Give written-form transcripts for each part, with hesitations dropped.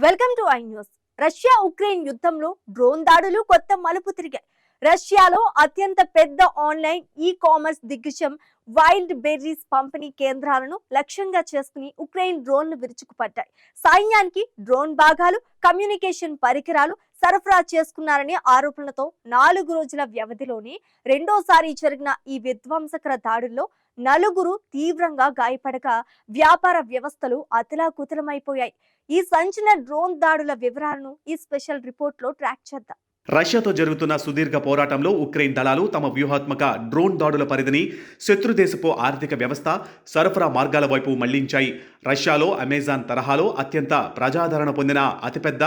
Welcome to I news. Russia Ukraine యుద్ధంలో drone దాడులు కొత్త మలుపు తిరిగాయి. రష్యాలో అత్యంత పెద్ద ఆన్లైన్ ఈ-కామర్స్ దిగ్గజం వైల్డ్ బెర్రీస్ పంపిణీ కేంద్రాలను లక్ష్యంగా చేసుకుని ఉక్రెయిన్ డ్రోన్లు విరుచుకుపడ్డాయి. సైన్యానికి డ్రోన్ భాగాలు, కమ్యూనికేషన్ పరికరాలు సరఫరా చేసుకున్నారనే ఆరోపణలతో 4 రోజుల వ్యవధిలోనే రెండోసారి జరిగిన ఈ విధ్వంసకర దాడుల్లో నలుగురు తీవ్రంగా గాయపడగా వ్యాపార వ్యవస్థలు అతలాకుతలమైపోయాయి. ఈ సంచలన డ్రోన్ దాడుల వివరాలను ఈ స్పెషల్ రిపోర్ట్లో ట్రాక్ చేద్దాం. రష్యాతో జరుగుతున్న సుదీర్ఘ పోరాటంలో ఉక్రెయిన్ దళాలు తమ వ్యూహాత్మక డ్రోన్ దాడుల పరిధిని శత్రుదేశపు ఆర్థిక వ్యవస్థ, సరఫరా మార్గాల వైపు మళ్లించాయి. రష్యాలో అమెజాన్ తరహాలో అత్యంత ప్రజాదరణ పొందిన అతిపెద్ద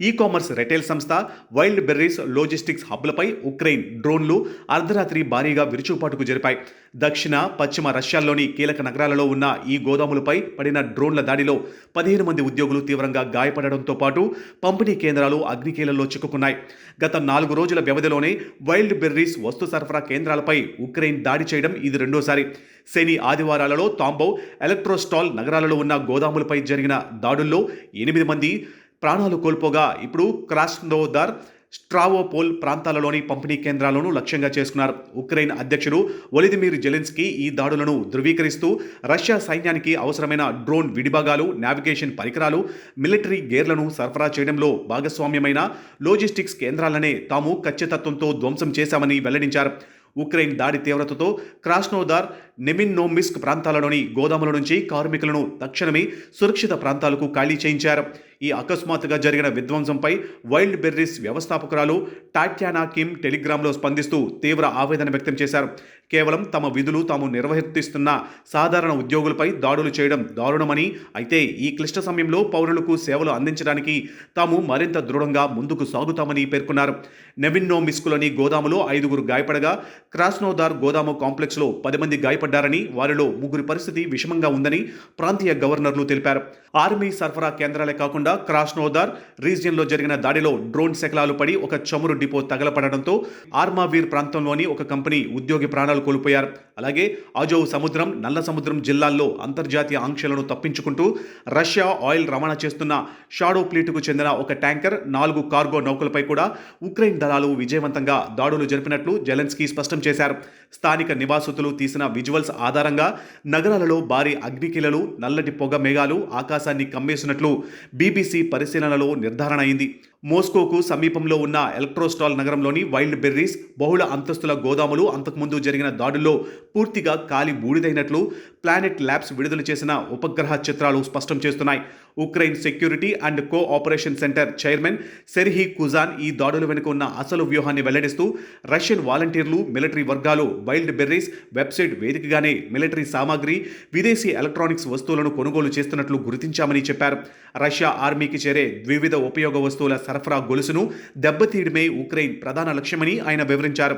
ఈ-కామర్స్ రిటైల్ సంస్థ వైల్డ్ బెర్రీస్ లాజిస్టిక్స్ హబ్లపై ఉక్రెయిన్ డ్రోన్లు అర్ధరాత్రి భారీగా విరుచుకుపాటుకు జరిపాయి. దక్షిణ, పశ్చిమ రష్యాల్లోని కీలక నగరాలలో ఉన్న ఈ గోదాములపై పడిన డ్రోన్ల దాడిలో 15 మంది ఉద్యోగులు తీవ్రంగా గాయపడడంతో పాటు పంపిణీ కేంద్రాలు అగ్నికీలల్లో చిక్కుకున్నాయి. గత 4 రోజుల వ్యవధిలోనే వైల్డ్ బెర్రీస్ వస్తు సరఫరా కేంద్రాలపై ఉక్రెయిన్ దాడి చేయడం ఇది రెండోసారి. శని, ఆదివారాలలో తాంబౌ, ఎలక్ట్రోస్టాల్ నగరాలలో ఉన్న గోదాములపై జరిగిన దాడుల్లో 8 మంది ప్రాణాలు కోల్పోగా ఇప్పుడు క్రాస్నోదార్, స్ట్రావోపోల్ ప్రాంతాలలోని పంపిణీ కేంద్రాలను లక్ష్యంగా చేసుకున్నారు. ఉక్రెయిన్ అధ్యక్షుడు వొలిదిమిర్ జెలెన్స్కీ ఈ దాడులను ధృవీకరిస్తూ రష్యా సైన్యానికి అవసరమైన డ్రోన్ విడిభాగాలు, నావిగేషన్ పరికరాలు, మిలిటరీ గేర్లను సరఫరా చేయడంలో భాగస్వామ్యమైన లాజిస్టిక్స్ కేంద్రాలనే తాము ఖచ్చితత్వంతో ధ్వంసం చేశామని వెల్లడించారు. ఉక్రెయిన్ దాడి తీవ్రతతో క్రాస్నోదార్, నెమిన్నోమిస్క్ ప్రాంతాలలోని గోదాముల నుంచి కార్మికులను తక్షణమే సురక్షిత ప్రాంతాలకు ఖాళీ చేయించారు. ఈ అకస్మాత్తుగా జరిగిన విధ్వంసంపై వైల్డ్ బెర్రీస్ వ్యవస్థాపకురాలు టాట్యానా కిమ్ టెలిగ్రామ్లో స్పందిస్తూ తీవ్ర ఆవేదన వ్యక్తం చేశారు. కేవలం తమ విధులు తాము నిర్వర్తిస్తున్న సాధారణ ఉద్యోగులపై దాడులు చేయడం దారుణమని, అయితే ఈ క్లిష్ట సమయంలో పౌరులకు సేవలు అందించడానికి తాము మరింత దృఢంగా ముందుకు సాగుతామని పేర్కొన్నారు. నెమిన్నోమిస్క్లోని గోదాములో 5 గాయపడగా క్రాస్నోదార్ గోదాము కాంప్లెక్స్లో 10 మంది గాయపడ్డారని, వారిలో 3 పరిస్థితి విషమంగా ఉందని ప్రాంతీయ గవర్నర్లు తెలిపారు. ఆర్మీ సరఫరా కేంద్రాలే కాకుండా క్రాస్నోదార్ రీజియన్లో జరిగిన దాడిలో డ్రోన్ శకలాలు పడి ఒక చమురు డిపో తగలపడడంతో ఆర్మావీర్ ప్రాంతంలోని ఒక కంపెనీ ఉద్యోగి ప్రాణాలు కోల్పోయారు. అలాగే అజోవ్ సముద్రం, నల్ల సముద్రం జిల్లాల్లో అంతర్జాతీయ ఆంక్షలను తప్పించుకుంటూ రష్యా ఆయిల్ రవాణా చేస్తున్న షాడో ఫ్లీట్కు చెందిన ఒక ట్యాంకర్, 4 కార్గో నౌకలపై కూడా ఉక్రెయిన్ దళాలు విజయవంతంగా దాడులు జరిపినట్లు జెలెన్స్కీ స్పష్టం చేశారు. స్థానిక నివాసితులు తీసిన విజువల్స్ ఆధారంగా నగరాలలో భారీ అగ్నికీలలు, నల్లటి పొగ మేఘాలు ఆకాశాన్ని కమ్మేసినట్లు బీబీసీ పరిశీలనలో నిర్ధారణ అయింది. మోస్కోకు సమీపంలో ఉన్న ఎలక్ట్రోస్టాల్ నగరంలోని వైల్డ్ బెర్రీస్ బహుళ అంతస్తుల గోదాములు అంతకుముందు జరిగిన దాడుల్లో పూర్తిగా కాలి బూడిదైనట్లు ప్లానెట్ ల్యాబ్స్ విడుదల చేసిన ఉపగ్రహ చిత్రాలు స్పష్టం చేస్తున్నాయి. Ukraine security and cooperation centre chairman Serhiy Kuzan ఈ దాడుల వెనుక ఉన్న అసలు వ్యూహాన్ని వెల్లడిస్తూ రష్యన్ వాలంటీర్లు, మిలిటరీ వర్గాలు వైల్డ్ బెర్రీస్ వెబ్సైట్ వేదికగానే మిలిటరీ సామాగ్రి, విదేశీ ఎలక్ట్రానిక్స్ వస్తువులను కొనుగోలు చేస్తున్నట్లు గుర్తించామని చెప్పారు. రష్యా ఆర్మీకి చేరే ద్వివిధ ఉపయోగ వస్తువుల సరఫరా గొలుసును దెబ్బతీయడమే ఉక్రెయిన్ ప్రధాన లక్ష్యమని ఆయన వివరించారు.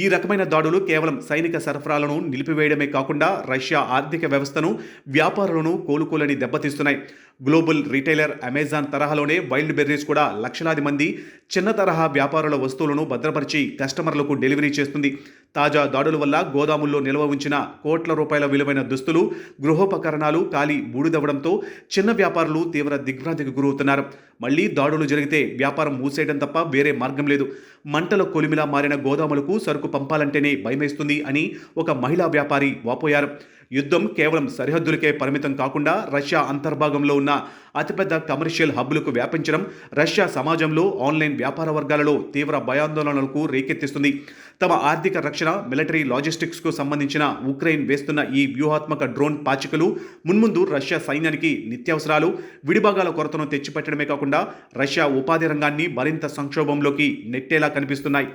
ఈ రకమైన దాడులు కేవలం సైనిక సరఫరాలను నిలిపివేయడమే కాకుండా రష్యా ఆర్థిక వ్యవస్థను, వ్యాపారులను కోలుకోలని దెబ్బతీస్తున్నాయి. గ్లోబల్ రిటైలర్ అమెజాన్ తరహాలోనే వైల్డ్ బెర్రీస్ కూడా లక్షలాది మంది చిన్న తరహా వ్యాపారుల వస్తువులను భద్రపరిచి కస్టమర్లకు డెలివరీ చేస్తుంది. తాజా దాడుల వల్ల గోదాముల్లో నిల్వ ఉంచిన కోట్ల రూపాయల విలువైన దుస్తులు, గృహోపకరణాలు కాలి బూడిదవ్వడంతో చిన్న వ్యాపారులు తీవ్ర దిగ్భ్రాంతికి గురవుతున్నారు. మళ్లీ దాడులు జరిగితే వ్యాపారం మూసేయడం తప్ప వేరే మార్గం లేదు. మంటల కొలిమిలా మారిన గోదాములకు సరుకు పంపాలంటేనే భయమేస్తుంది అని ఒక మహిళా వ్యాపారి వాపోయారు. యుద్ధం కేవలం సరిహద్దులకే పరిమితం కాకుండా రష్యా అంతర్భాగంలో ఉన్న అతిపెద్ద కమర్షియల్ హబ్లకు వ్యాపించడం రష్యా సమాజంలో ఆన్లైన్ వ్యాపార వర్గాలలో తీవ్ర భయాందోళనలకు రేకెత్తిస్తుంది. తమ ఆర్థిక రక్షణ, మిలిటరీ లాజిస్టిక్స్కు సంబంధించిన ఉక్రెయిన్ వేస్తున్న ఈ వ్యూహాత్మక డ్రోన్ పాచికలు మున్ముందు రష్యా సైన్యానికి నిత్యావసరాలు, విడిభాగాల కొరతను తెచ్చిపెట్టడమే కాకుండా రష్యా ఉపాధి రంగాన్ని మరింత సంక్షోభంలోకి నెట్టేలా కనిపిస్తున్నాయి.